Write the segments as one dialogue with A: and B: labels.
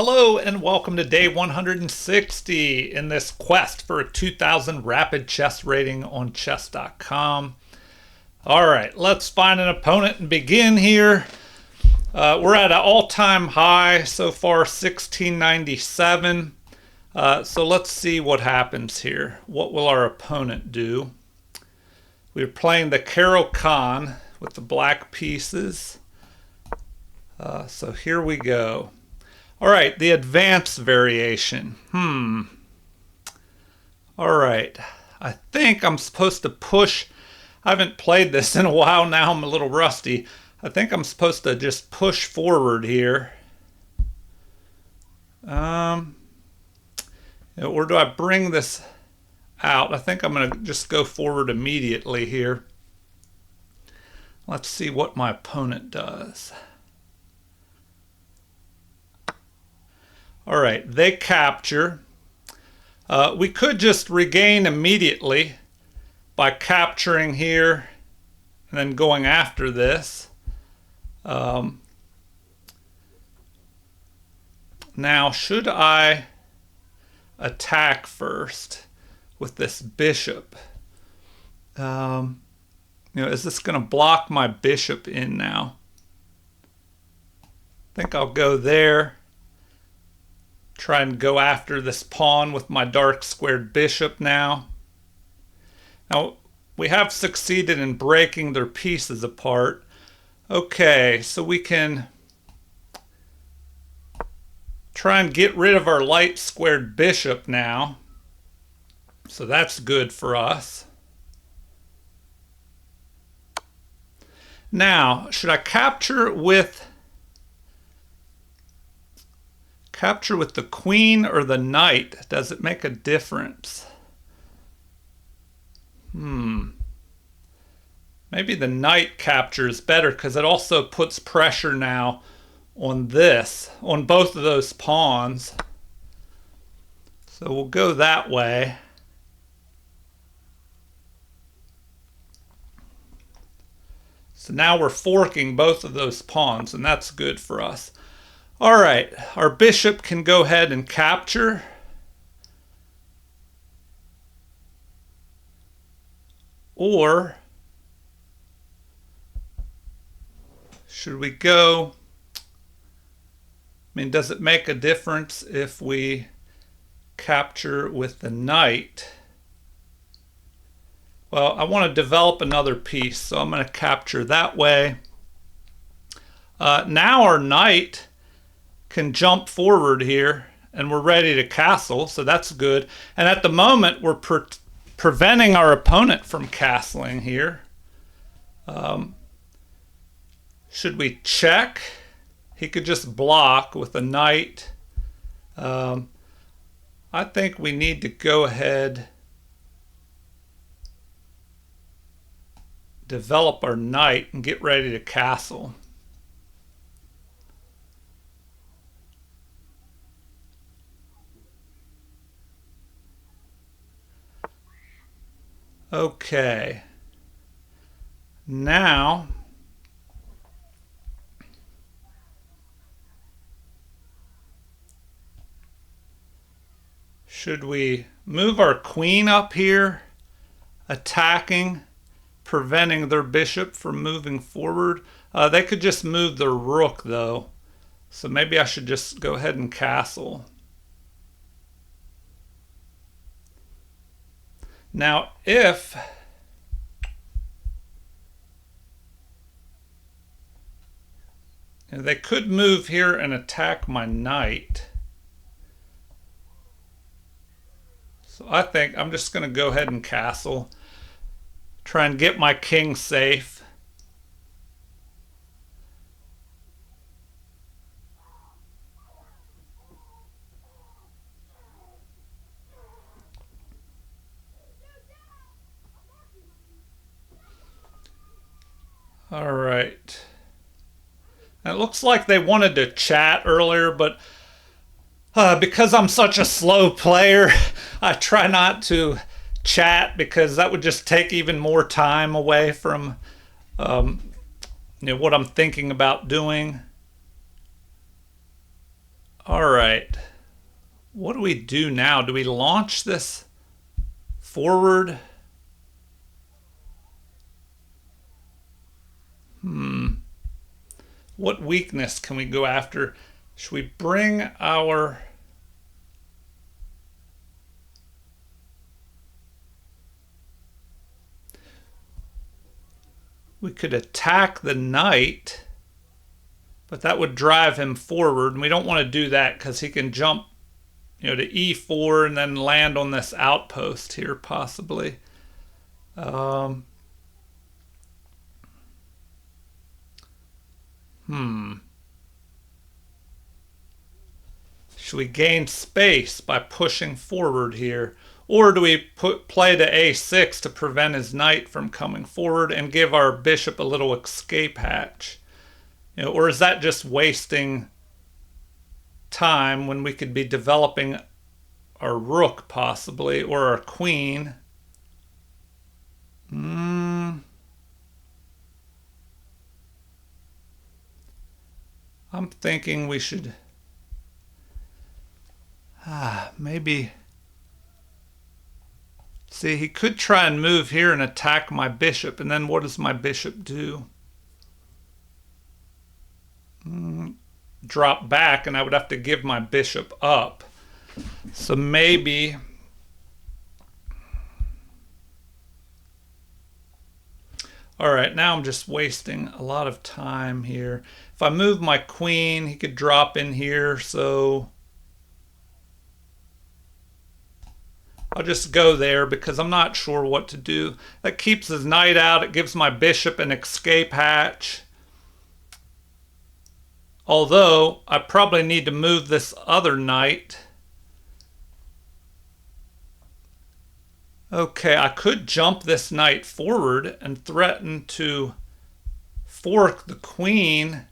A: Hello and welcome to day 160 in this quest for a 2000 rapid chess rating on chess.com. All right, let's find an opponent and begin here. We're at an all-time high so far, 1697. So let's see what happens here. What will our opponent do? We're playing the caro-kann with the black pieces. So here we go. All right, the advanced variation. All right, I think I'm supposed to push. I haven't played this in a while now. I'm a little rusty. I think I'm supposed to just push forward here. Or do I bring this out? I think I'm going to just go forward immediately here. Let's see what my opponent does. All right, they capture. We could just regain immediately by capturing here and then going after this. Now, should I attack first with this bishop? Is this going to block my bishop in now? I think I'll go there. Try and go after this pawn with my dark squared bishop now. Now, we have succeeded in breaking their pieces apart. Okay, so we can try and get rid of our light squared bishop now. So that's good for us. Now, should I capture with the queen or the knight? Does it make a difference? Maybe the knight capture is better because it also puts pressure now on both of those pawns. So we'll go that way. So now we're forking both of those pawns, and that's good for us. All right, our bishop can go ahead and capture. Or should we go? Does it make a difference if we capture with the knight? Well, I want to develop another piece, so I'm going to capture that way. Now our knight can jump forward here and we're ready to castle, so that's good. And at the moment we're preventing our opponent from castling here. Should we check? He could just block with a knight. I think we need to go ahead, develop our knight and get ready to castle. Okay, now should we move our queen up here, attacking, preventing their bishop from moving forward? They could just move their rook though, so maybe I should just go ahead and castle. Now, if they could move here and attack my knight. So I think I'm just going to go ahead and castle. Try and get my king safe. All right. It looks like they wanted to chat earlier, but because I'm such a slow player, I try not to chat because that would just take even more time away from what I'm thinking about doing. All right. What do we do now? Do we launch this forward? What weakness can we go after? Should we bring our... We could attack the knight, but that would drive him forward, and we don't want to do that because he can jump, to e4 and then land on this outpost here, possibly. Should we gain space by pushing forward here? Or do we play to a6 to prevent his knight from coming forward and give our bishop a little escape hatch? Or is that just wasting time when we could be developing our rook possibly, or our queen? I'm thinking we should maybe... See, he could try and move here and attack my bishop, and then what does my bishop do? Drop back, and I would have to give my bishop up. So maybe... All right, now I'm just wasting a lot of time here. If I move my queen, he could drop in here, so... I'll just go there because I'm not sure what to do. That keeps his knight out. It gives my bishop an escape hatch. Although, I probably need to move this other knight. Okay, I could jump this knight forward and threaten to fork the queen.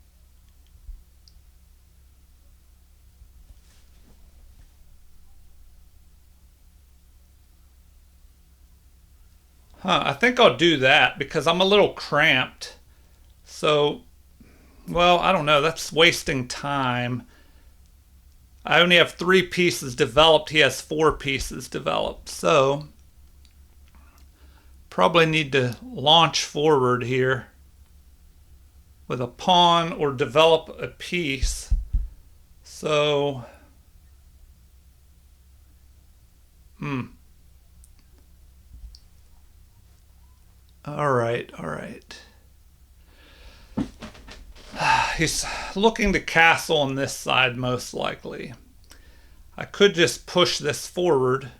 A: I think I'll do that because I'm a little cramped. So, well, I don't know. That's wasting time. I only have 3 pieces developed. He has 4 pieces developed. So, probably need to launch forward here with a pawn or develop a piece. So, All right. He's looking to castle on this side, most likely. I could just push this forward,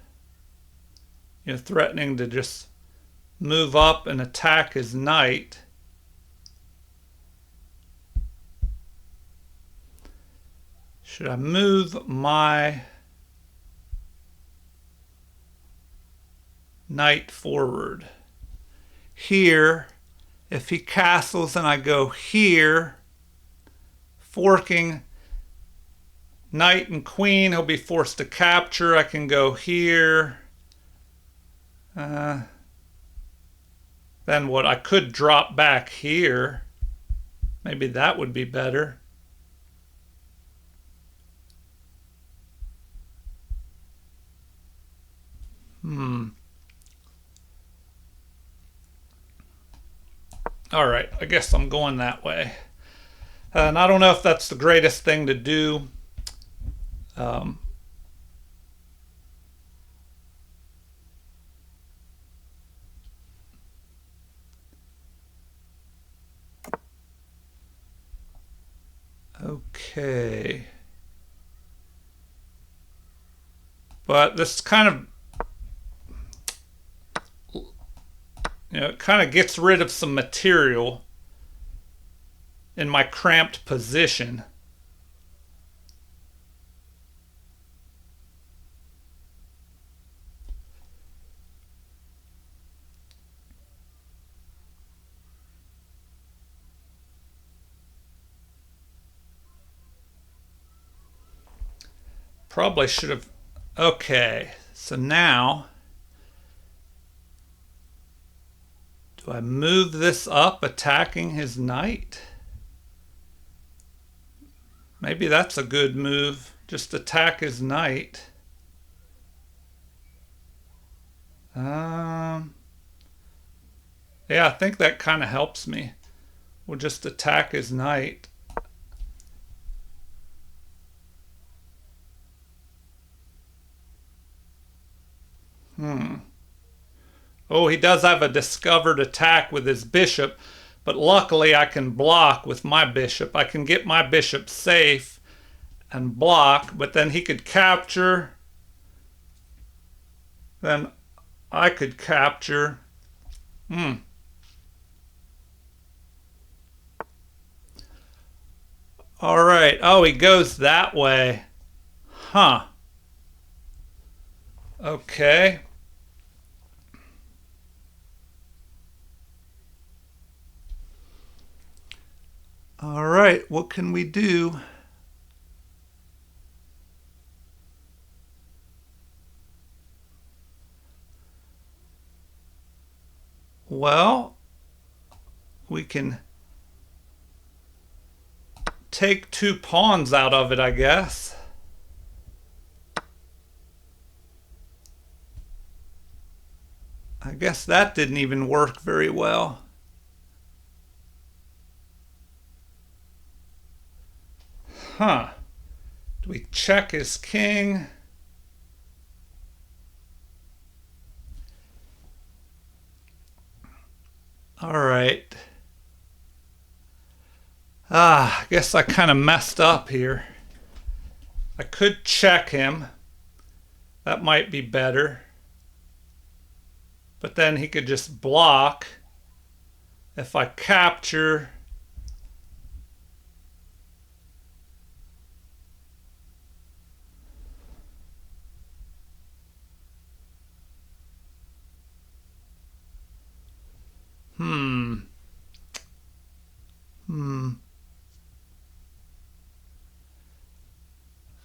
A: threatening to just move up and attack his knight. Should I move my knight forward? Here, if he castles and I go here, forking knight and queen, he'll be forced to capture. I can go here. Then what? I could drop back here. Maybe that would be better. All right, I guess I'm going that way. And I don't know if that's the greatest thing to do. Okay. But this kind of, it kind of gets rid of some material in my cramped position. Probably should have. Okay, so now do I move this up, attacking his knight? Maybe that's a good move. just attack his knight. Yeah, I think that kind of helps me. We'll just attack his knight. Oh, he does have a discovered attack with his bishop, but luckily I can block with my bishop. I can get my bishop safe and block, but then he could capture. Then I could capture. All right. Oh, he goes that way. Huh. Okay. All right. What can we do? Well, we can take 2 pawns out of it, I guess. I guess that didn't even work very well. Huh. Do we check his king? All right. I guess I kind of messed up here. I could check him. That might be better. But then he could just block. If I capture,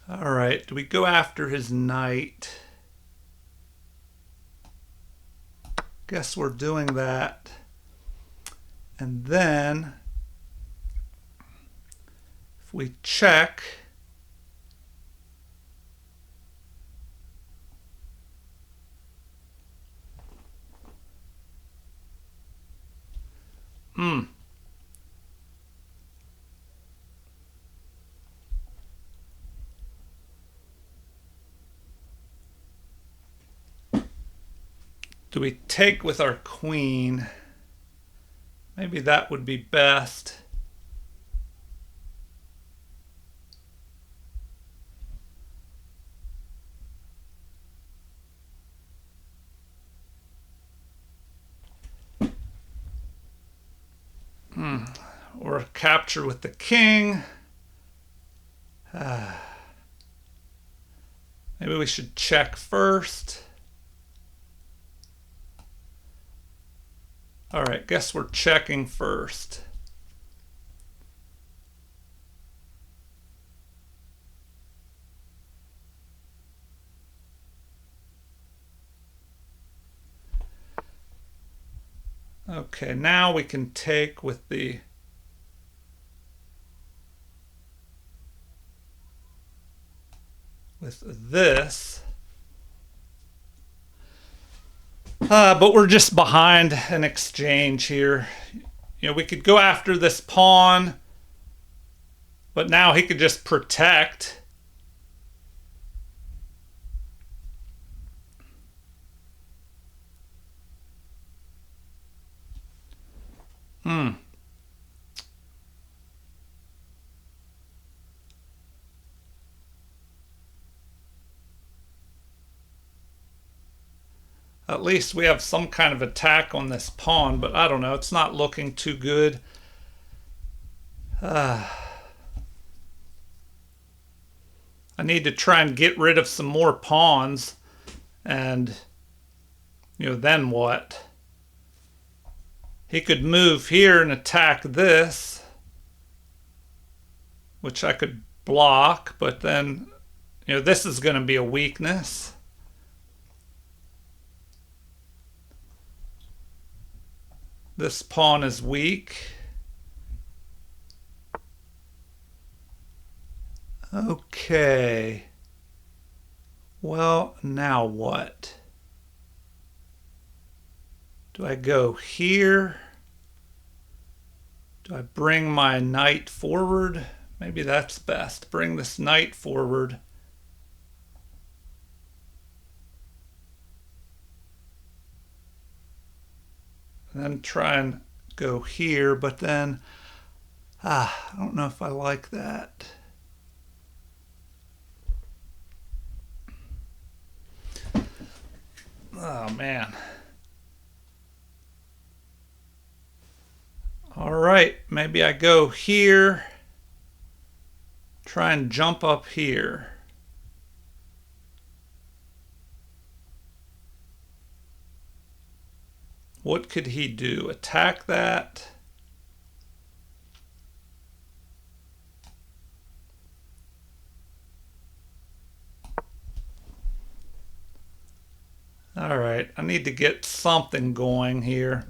A: All right, do we go after his knight? Guess we're doing that. And then if we check, do we take with our queen? Maybe that would be best. Or capture with the king. Maybe we should check first. All right, guess we're checking first. Okay, now we can take with the this. But we're just behind an exchange here. You know, we could go after this pawn, but now he could just protect. At least we have some kind of attack on this pawn, but I don't know. It's not looking too good. I need to try and get rid of some more pawns. And, you know, then what? He could move here and attack this, which I could block, but then, you know, this is going to be a weakness. This pawn is weak. Okay. Well, now what? Do I go here? Do I bring my knight forward? Maybe that's best. Bring this knight forward. And then try and go here, but then I don't know if I like that. Oh man. All right, maybe I go here. Try and jump up here. What could he do? Attack that? All right, I need to get something going here.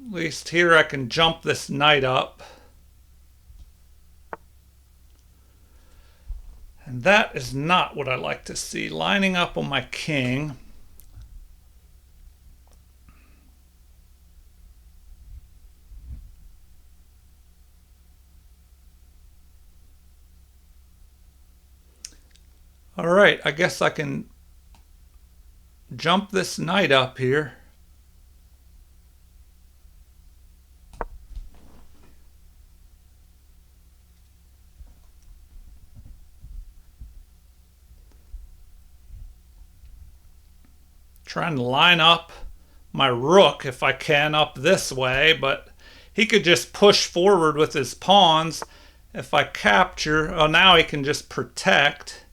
A: At least here I can jump this knight up. And that is not what I like to see. Lining up on my king. All right, I guess I can jump this knight up here. Trying to line up my rook if I can up this way, but he could just push forward with his pawns. If I capture, oh, now he can just protect.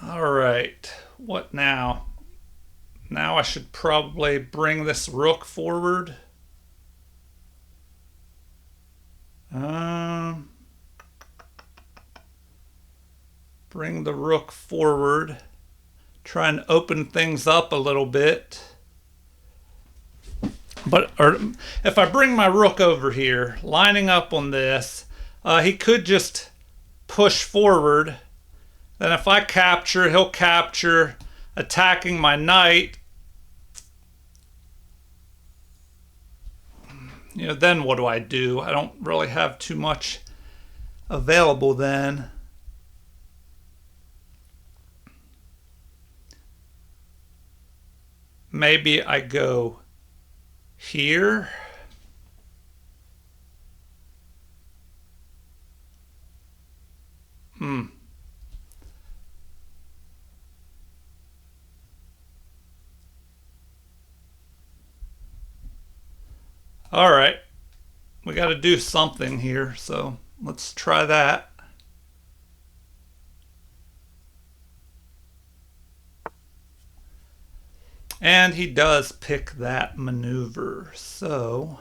A: All right, what now? Now I should probably bring this rook forward. Bring the rook forward. Try and open things up a little bit. But if I bring my rook over here, lining up on this, he could just push forward. Then if I capture, he'll capture, attacking my knight. You know, then what do? I don't really have too much available then. Maybe I go here. All right. We got to do something here, so let's try that. And he does pick that maneuver, so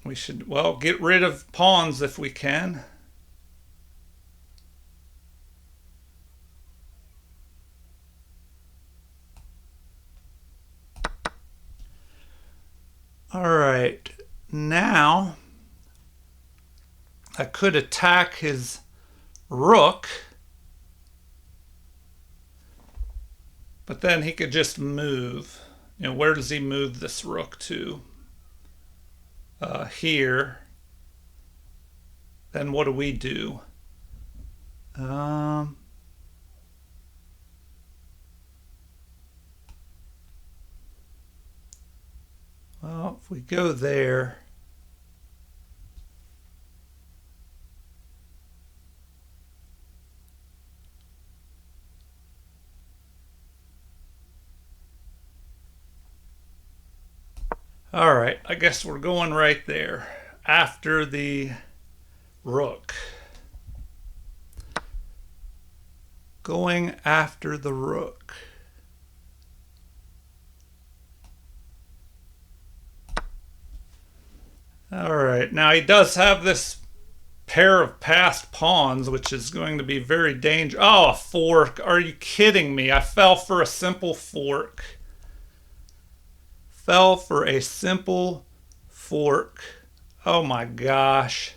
A: we should, well, get rid of pawns if we can. All right, now I could attack his rook, but then he could just move. You know, where does he move this rook to? Here. Then what do we do? Well, if we go there, all right, I guess we're going right there after the rook. Going after the rook. All right, now he does have this pair of passed pawns, which is going to be very dangerous. Oh, a fork. Are you kidding me? I fell for a simple fork. Fell for a simple fork. Oh my gosh.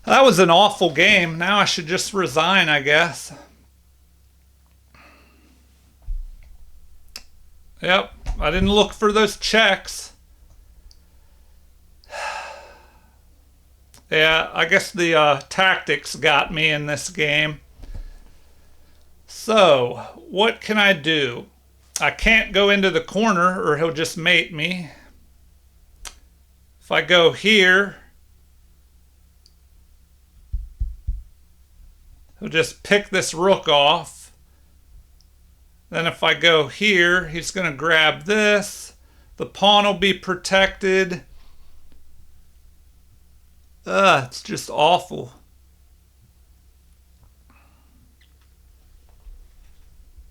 A: That was an awful game. Now I should just resign, I guess. Yep, I didn't look for those checks. Yeah, I guess the tactics got me in this game. So, what can I do? I can't go into the corner or he'll just mate me. If I go here, he'll just pick this rook off. Then if I go here, he's going to grab this. The pawn will be protected. It's just awful.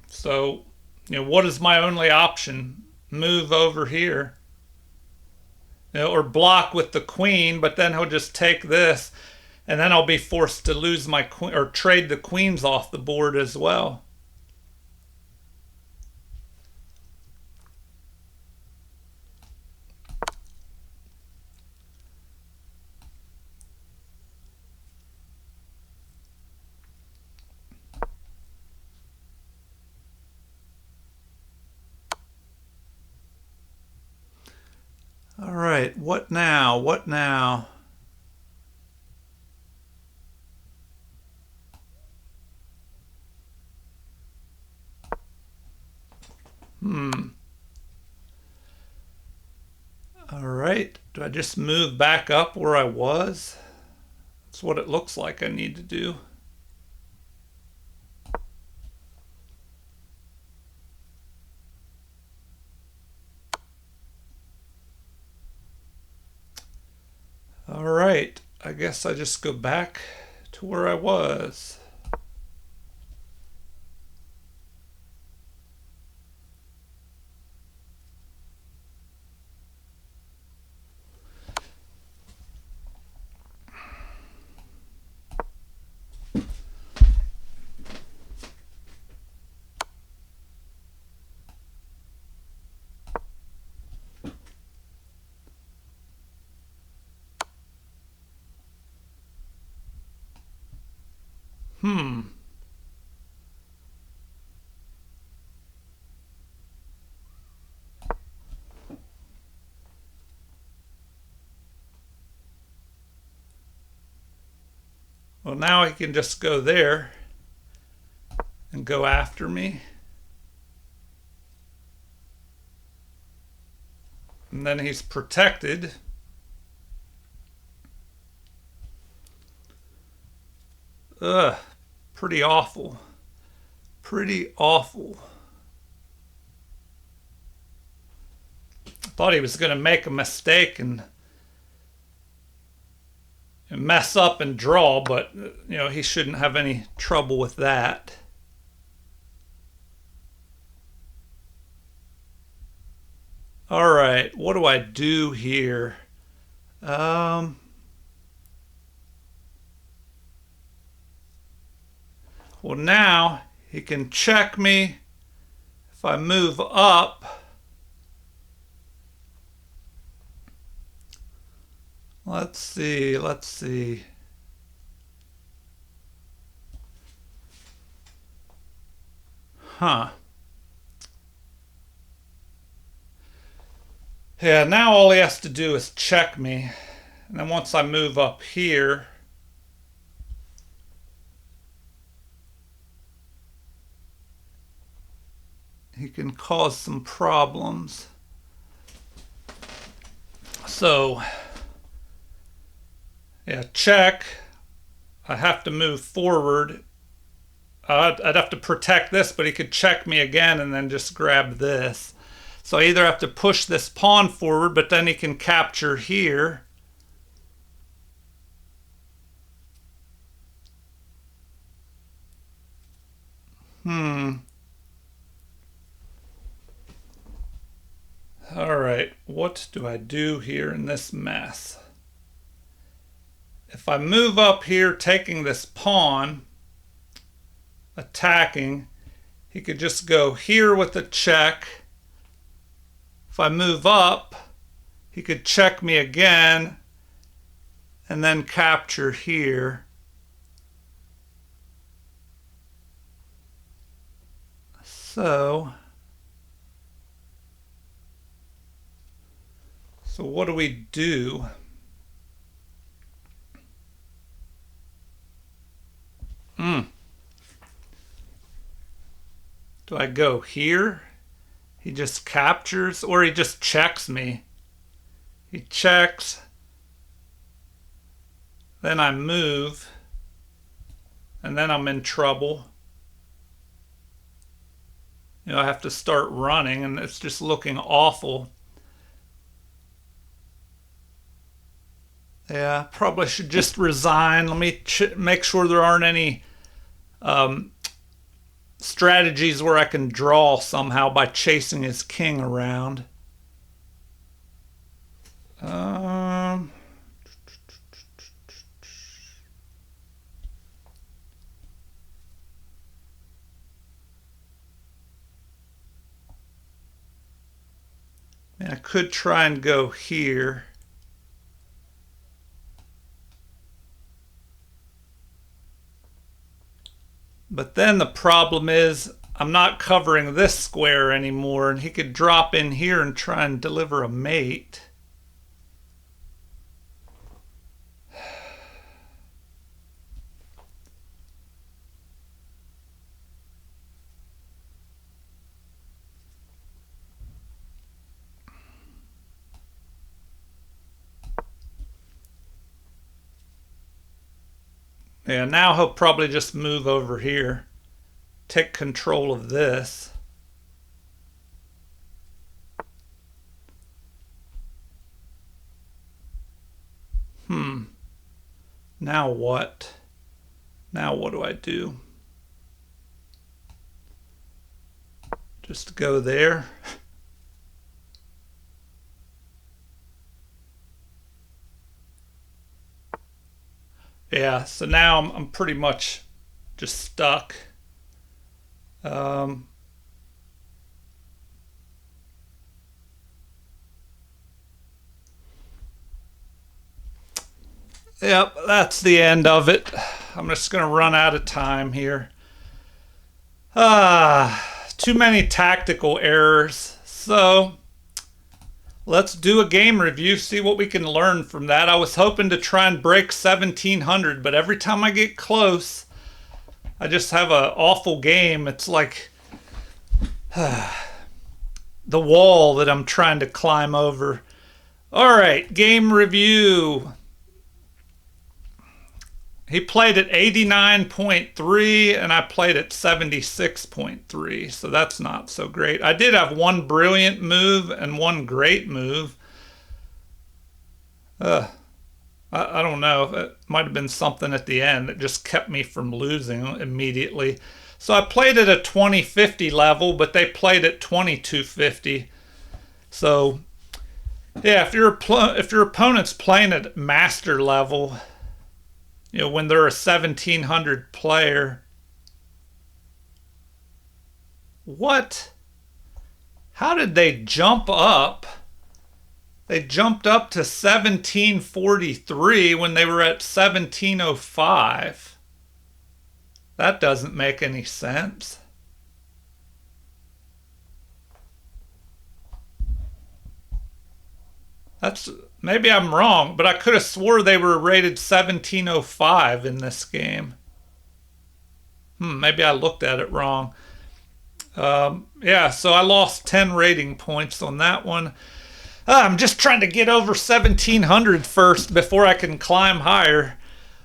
A: So, what is my only option? Move over here. Or block with the queen, but then he'll just take this, and then I'll be forced to lose my queen or trade the queens off the board as well. All right, what now? What now? All right, do I just move back up where I was? That's what it looks like I need to do. All right, I guess I just go back to where I was. Hmm. Well, now he can just go there and go after me. And then he's protected. Ugh, pretty awful. Pretty awful. I thought he was going to make a mistake and mess up and draw, but he shouldn't have any trouble with that. All right, what do I do here? Well, now he can check me if I move up. Let's see, let's see. Huh. Yeah, now all he has to do is check me. And then once I move up here, he can cause some problems. So, yeah, check. I have to move forward. I'd have to protect this, but he could check me again and then just grab this. So I either have to push this pawn forward, but then he can capture here. All right, what do I do here in this mess? If I move up here, taking this pawn, attacking, he could just go here with a check. If I move up, he could check me again and then capture here. So what do we do? Do I go here? He just captures, or he just checks me. He checks. Then I move. And then I'm in trouble. You know, I have to start running, and it's just looking awful. Yeah, probably should just resign. Let me make sure there aren't any strategies where I can draw somehow by chasing his king around. I could try and go here. But then the problem is I'm not covering this square anymore, and he could drop in here and try and deliver a mate. Yeah, now he'll probably just move over here, take control of this. Now what? Now what do I do? Just go there. Yeah, so now I'm pretty much just stuck. Yep, that's the end of it. I'm just going to run out of time here. Too many tactical errors. So let's do a game review, see what we can learn from that. I was hoping to try and break 1700, but every time I get close, I just have an awful game. It's like the wall that I'm trying to climb over. All right, game review. He played at 89.3 and I played at 76.3, so that's not so great. I did have one brilliant move and one great move. I don't know. It might have been something at the end that just kept me from losing immediately. So I played at a 2050 level, but they played at 2250. So yeah, if your opponent's playing at master level, you know, when they're a 1700 player. What? How did they jump up? They jumped up to 1743 when they were at 1705. That doesn't make any sense. Maybe I'm wrong, but I could have swore they were rated 1705 in this game. Maybe I looked at it wrong. Yeah, so I lost 10 rating points on that one. I'm just trying to get over 1700 first before I can climb higher.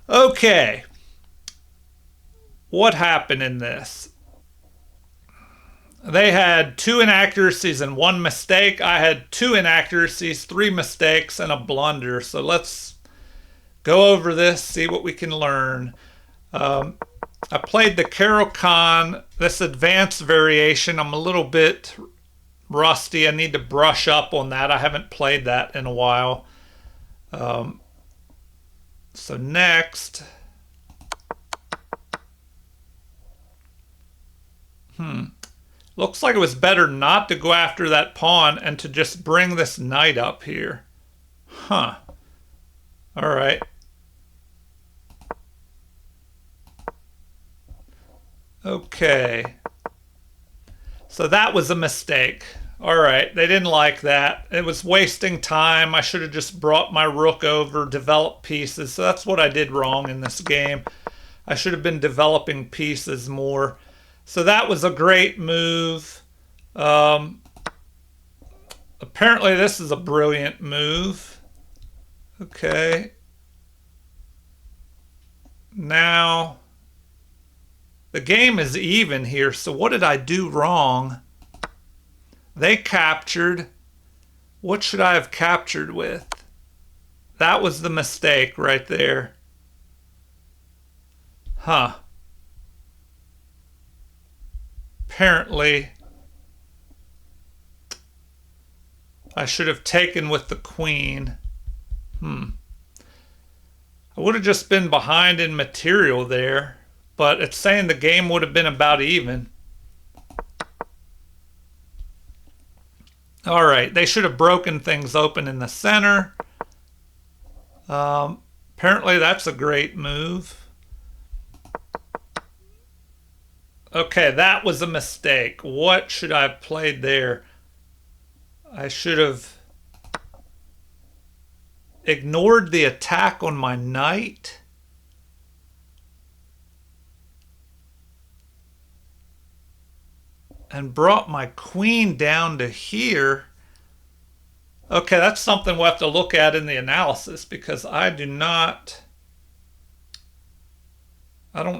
A: Okay. What happened in this? They had 2 inaccuracies and 1 mistake. I had 2 inaccuracies, 3 mistakes, and a blunder. So let's go over this, see what we can learn. I played the caro-kann, this advanced variation. I'm a little bit rusty. I need to brush up on that. I haven't played that in a while. So next, looks like it was better not to go after that pawn and to just bring this knight up here. Huh. All right. Okay. So that was a mistake. All right, they didn't like that. It was wasting time. I should have just brought my rook over, developed pieces. So that's what I did wrong in this game. I should have been developing pieces more. So that was a great move. Apparently this is a brilliant move. Okay. Now, the game is even here. So what did I do wrong? They captured. What should I have captured with? That was the mistake right there. Huh. Apparently, I should have taken with the queen. I would have just been behind in material there, but it's saying the game would have been about even. All right, they should have broken things open in the center. Apparently that's a great move. Okay, that was a mistake. What should I have played there? I should have ignored the attack on my knight. And brought my queen down to here. Okay, that's something we'll have to look at in the analysis because I don't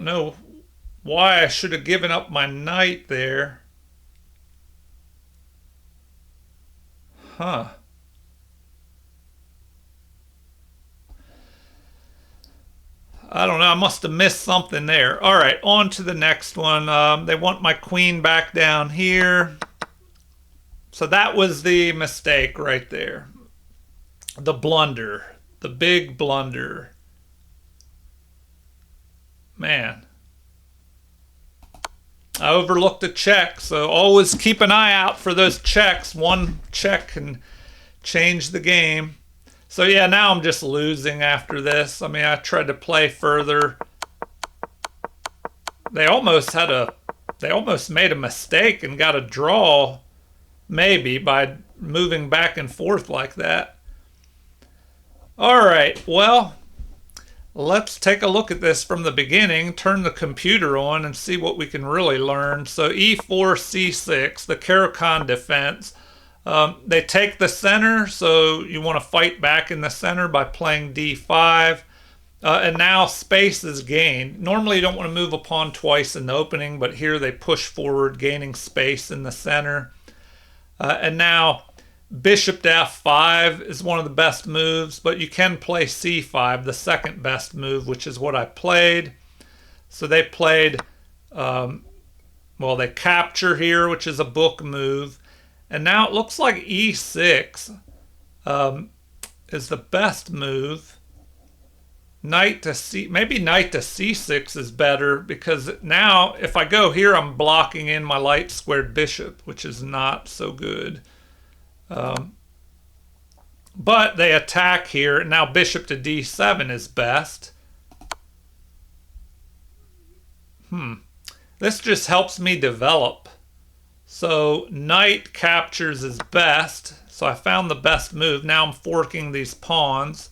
A: know why I should have given up my knight there. Huh. I don't know. I must have missed something there. All right, on to the next one. They want my queen back down here. So that was the mistake right there. The blunder. The big blunder. Man. I overlooked a check, so always keep an eye out for those checks. One check can change the game. So yeah, now I'm just losing after this. I mean, I tried to play further. They almost made a mistake and got a draw, maybe, by moving back and forth like that. All right, well, let's take a look at this from the beginning, turn the computer on and see what we can really learn. So e4, c6, the caro-kann defense. They take the center, so you want to fight back in the center by playing d5. And now space is gained. Normally you don't want to move a pawn twice in the opening, but here they push forward, gaining space in the center. And now bishop to f5 is one of the best moves, but you can play c5, the second best move, which is what I played. So they played, they capture here, which is a book move. And now it looks like e6 is the best move. Knight to c, maybe knight to c6 is better because now if I go here, I'm blocking in my light squared bishop, which is not so good. But they attack here. Now bishop to d7 is best. This just helps me develop. So knight captures is best. So I found the best move. Now I'm forking these pawns.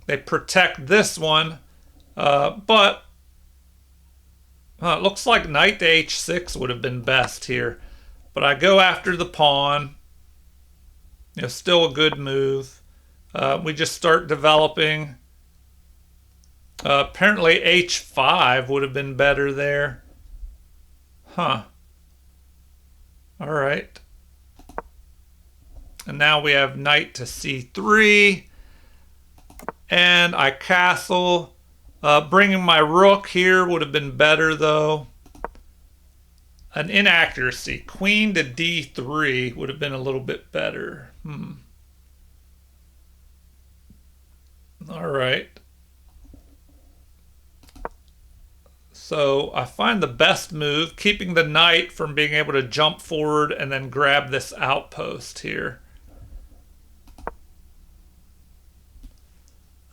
A: They protect this one. But it looks like knight to h6 would have been best here. But I go after the pawn. Still a good move. We just start developing. Apparently h5 would have been better there. Huh. All right. And now we have knight to c3. And I castle. Bringing my rook here would have been better though. an inaccuracy. Queen to d3 would have been a little bit better. All right. So I find the best move, keeping the knight from being able to jump forward and then grab this outpost here.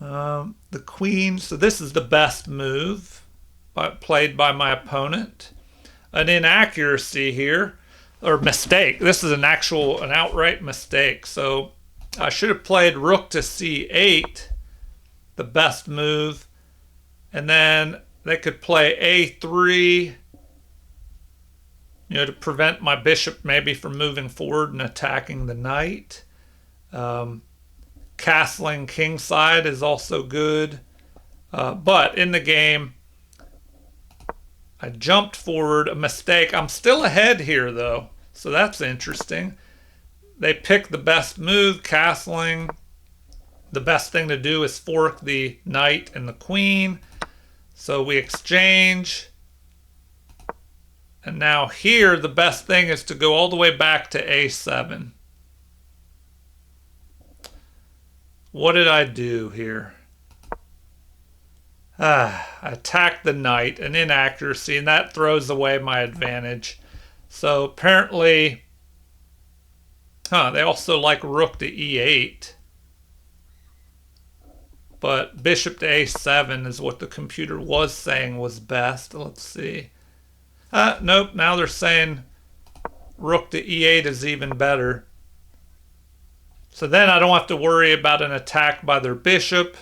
A: The queen, so this is the best move played by my opponent. An inaccuracy here, or mistake. This is an outright mistake. So I should have played rook to c8, the best move, and then they could play a3, to prevent my bishop maybe from moving forward and attacking the knight. Castling kingside is also good. But in the game, I jumped forward, a mistake. I'm still ahead here, though, so that's interesting. They picked the best move, castling. The best thing to do is fork the knight and the queen. So we exchange. And now here, the best thing is to go all the way back to a7. What did I do here? I attacked the knight, an inaccuracy, and that throws away my advantage. So apparently, they also like rook to e8. But bishop to a7 is what the computer was saying was best. Let's see. Nope, now they're saying rook to e8 is even better. So then I don't have to worry about an attack by their bishop.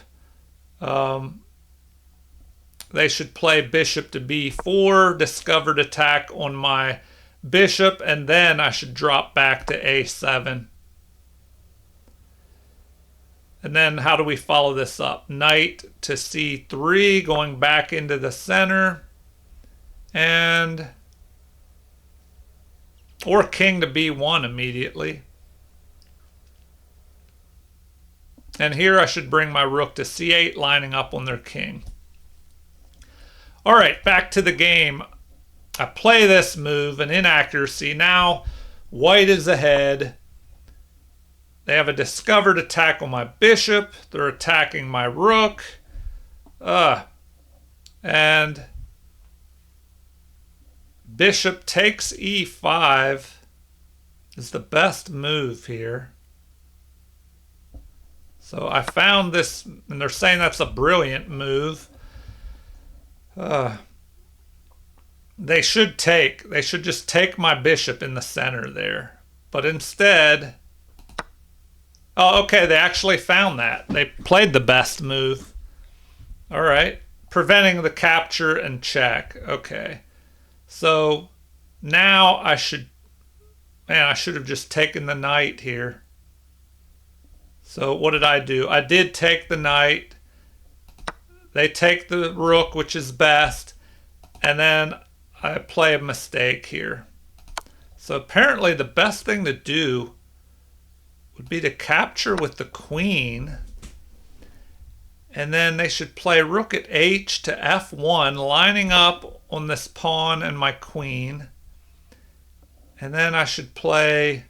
A: They should play bishop to b4, discovered attack on my bishop, and then I should drop back to a7. And then how do we follow this up? Knight to c3, going back into the center. Or king to b1 immediately. And here I should bring my rook to c8, lining up on their king. All right, back to the game. I play this move, an inaccuracy. Now white is ahead. They have a discovered attack on my bishop. They're attacking my rook. And bishop takes e5 is the best move here. So I found this, and they're saying that's a brilliant move. They should just take my bishop in the center there. But instead, okay, they actually found that. They played the best move. All right, preventing the capture and check. Okay, so now I should have just taken the knight here. So what did I do? I did take the knight. They take the rook, which is best, and then I play a mistake here. So apparently the best thing to do would be to capture with the queen, and then they should play rook at h to f1, lining up on this pawn and my queen. And then I should play,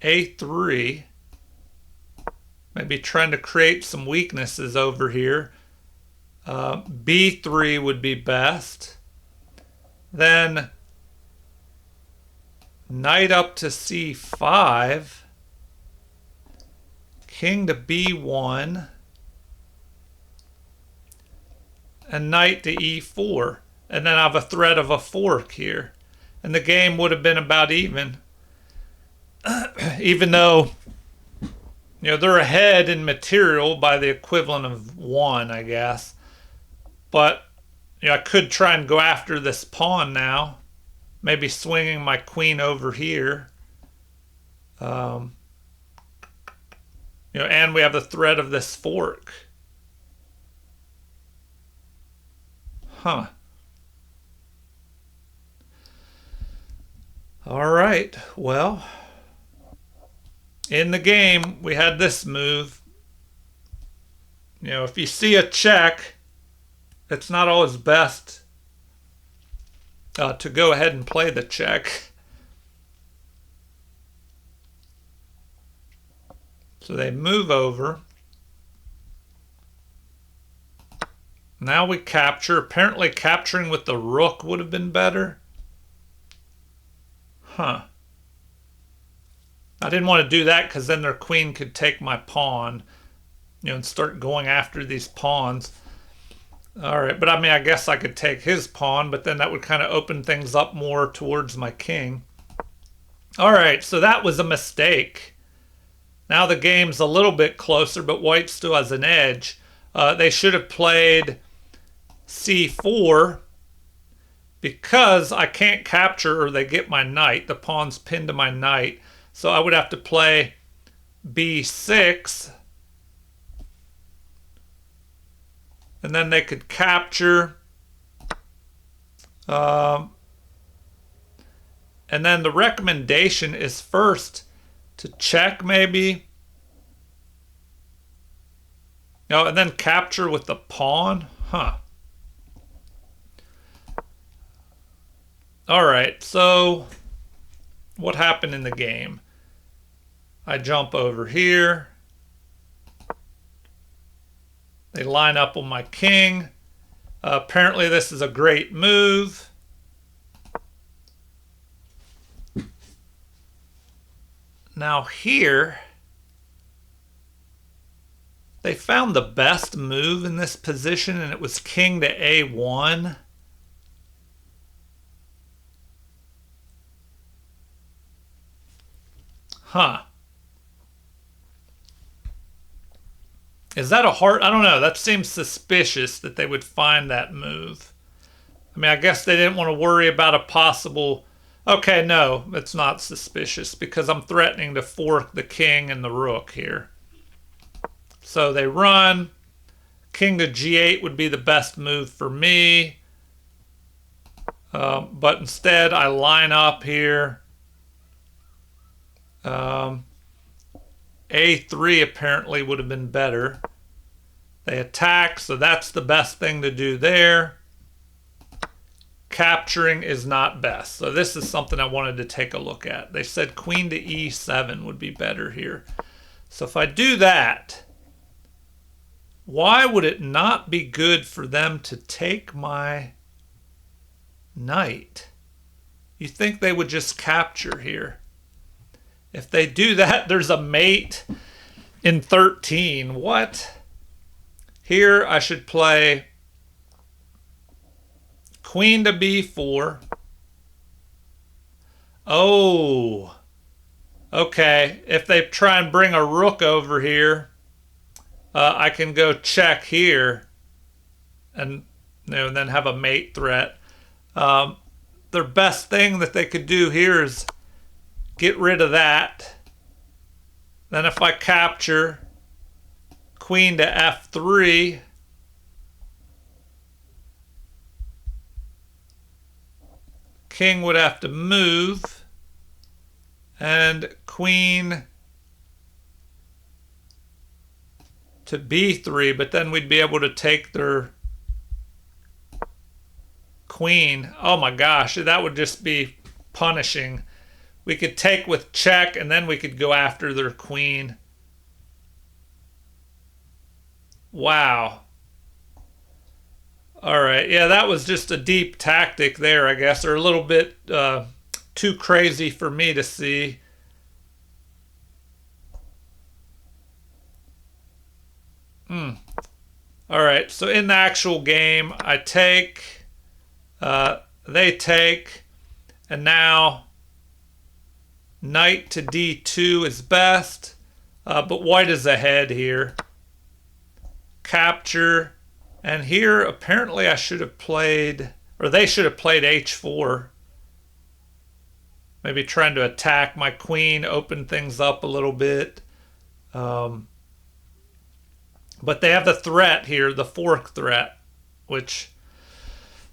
A: a3. Maybe trying to create some weaknesses over here. b3 would be best. Then knight up to c5. King to b1. And knight to e4. And then I have a threat of a fork here. And the game would have been about even. Even though, they're ahead in material by the equivalent of 1, I guess. But, I could try and go after this pawn now. Maybe swinging my queen over here. And we have the threat of this fork. All right, well, in the game, we had this move. If you see a check, it's not always best to go ahead and play the check. So they move over. Now we capture. Apparently capturing with the rook would have been better. Huh. I didn't want to do that because then their queen could take my pawn, and start going after these pawns. All right, but I mean, I guess I could take his pawn, but then that would kind of open things up more towards my king. All right, so that was a mistake. Now the game's a little bit closer, but white still has an edge. They should have played c4 because I can't capture or they get my knight. The pawn's pinned to my knight. So I would have to play b6. And then they could capture. And then the recommendation is first to check maybe. Oh, and then capture with the pawn. Huh. All right, so what happened in the game? I jump over here. They line up on my king. Apparently this is a great move. Now here, they found the best move in this position, and it was king to a1. Huh. Is that a heart? I don't know. That seems suspicious that they would find that move. I mean, I guess they didn't want to worry about a possible... Okay, no, it's not suspicious because I'm threatening to fork the king and the rook here. So they run. King to g8 would be the best move for me. But instead, I line up here. A3 apparently would have been better. They attack, so that's the best thing to do there. Capturing is not best. So this is something I wanted to take a look at. They said queen to e7 would be better here. So if I do that, why would it not be good for them to take my knight? You think they would just capture here? If they do that, there's a mate in 13. What? Here I should play queen to b4. Oh. Okay. If they try and bring a rook over here, I can go check here and then have a mate threat. Their best thing that they could do here is get rid of that. Then if I capture queen to f3, king would have to move, and queen to b3, but then we'd be able to take their queen. Oh my gosh, that would just be punishing. We could take with check, and then we could go after their queen. Wow. All right. Yeah, that was just a deep tactic there, I guess, or a little bit too crazy for me to see. All right. So in the actual game, I take, they take, and now knight to d2 is best, but white is ahead here. Capture, and here apparently I should have played, or they should have played h4. Maybe trying to attack my queen, open things up a little bit. But they have the threat here, the fork threat, which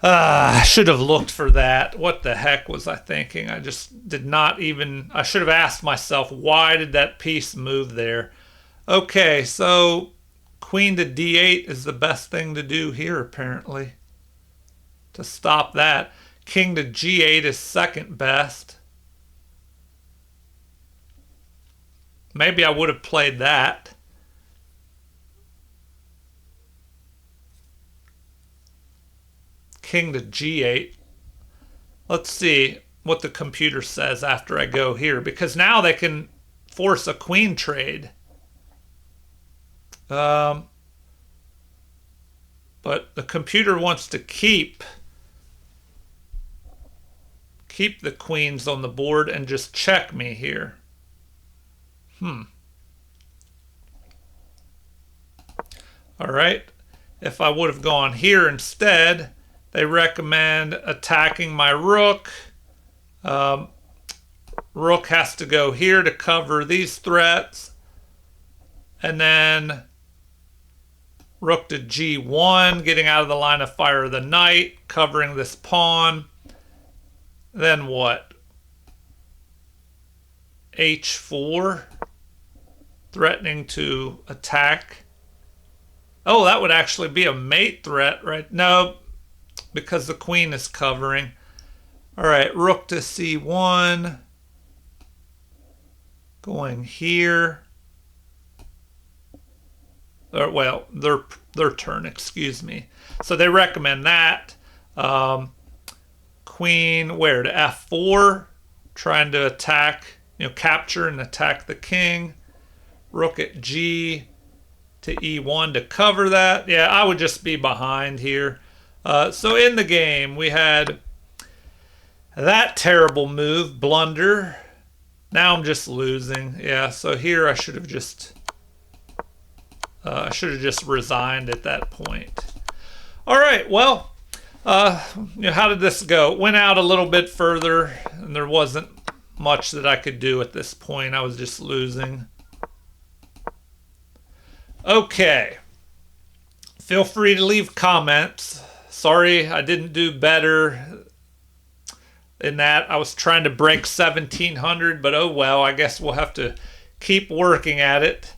A: I should have looked for that. What the heck was I thinking? I just did not even... I should have asked myself, why did that piece move there? Okay, so queen to d8 is the best thing to do here, apparently, to stop that. King to g8 is second best. Maybe I would have played that. King to g8. Let's see what the computer says after I go here, because now they can force a queen trade. But the computer wants to keep the queens on the board and just check me here. All right. If I would have gone here instead, they recommend attacking my rook. Rook has to go here to cover these threats. And then rook to g1, getting out of the line of fire of the knight, covering this pawn. Then what? h4, threatening to attack. Oh, that would actually be a mate threat, right? No, because the queen is covering. All right, rook to c1, going here. Or, well, their turn, excuse me. So they recommend that. Queen where? To f4, trying to attack, capture and attack the king. Rook at g to e1 to cover that. Yeah, I would just be behind here. So in the game, we had that terrible move, blunder. Now I'm just losing. Yeah, so here I should have just resigned at that point. All right, well, how did this go? It went out a little bit further, and there wasn't much that I could do at this point. I was just losing. Okay. Feel free to leave comments. Sorry I didn't do better in that. I was trying to break 1700, but oh well, I guess we'll have to keep working at it.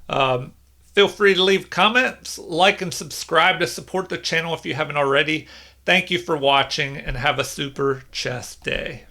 A: Feel free to leave comments, like and subscribe to support the channel if you haven't already. Thank you for watching and have a super chess day.